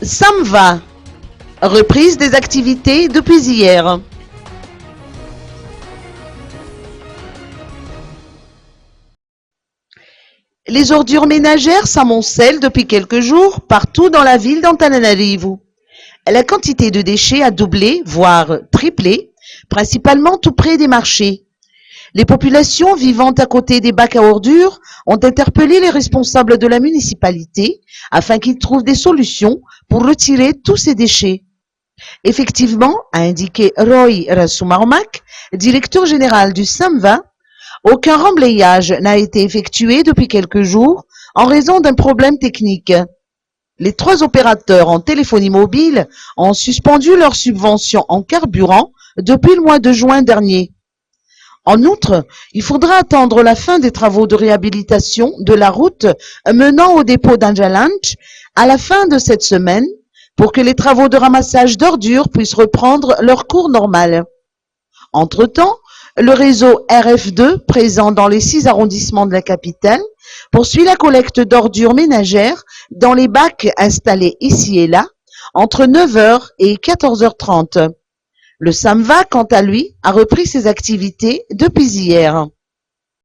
Samva, reprise des activités depuis hier. Les ordures ménagères s'amoncellent depuis quelques jours partout dans la ville d'Antananarivo. La quantité de déchets a doublé, voire triplé, principalement tout près des marchés. Les populations vivant à côté des bacs à ordures ont interpellé les responsables de la municipalité afin qu'ils trouvent des solutions pour retirer tous ces déchets. Effectivement, a indiqué Roy Rasumarmak, directeur général du SAMVA, aucun remblayage n'a été effectué depuis quelques jours en raison d'un problème technique. Les 3 opérateurs en téléphonie mobile ont suspendu leur subvention en carburant depuis le mois de juin dernier. En outre, il faudra attendre la fin des travaux de réhabilitation de la route menant au dépôt d'Anjalanch à la fin de cette semaine pour que les travaux de ramassage d'ordures puissent reprendre leur cours normal. Entre-temps, le réseau RF2, présent dans les 6 arrondissements de la capitale, poursuit la collecte d'ordures ménagères dans les bacs installés ici et là entre 9h et 14h30. Le SAMVA, quant à lui, a repris ses activités depuis hier.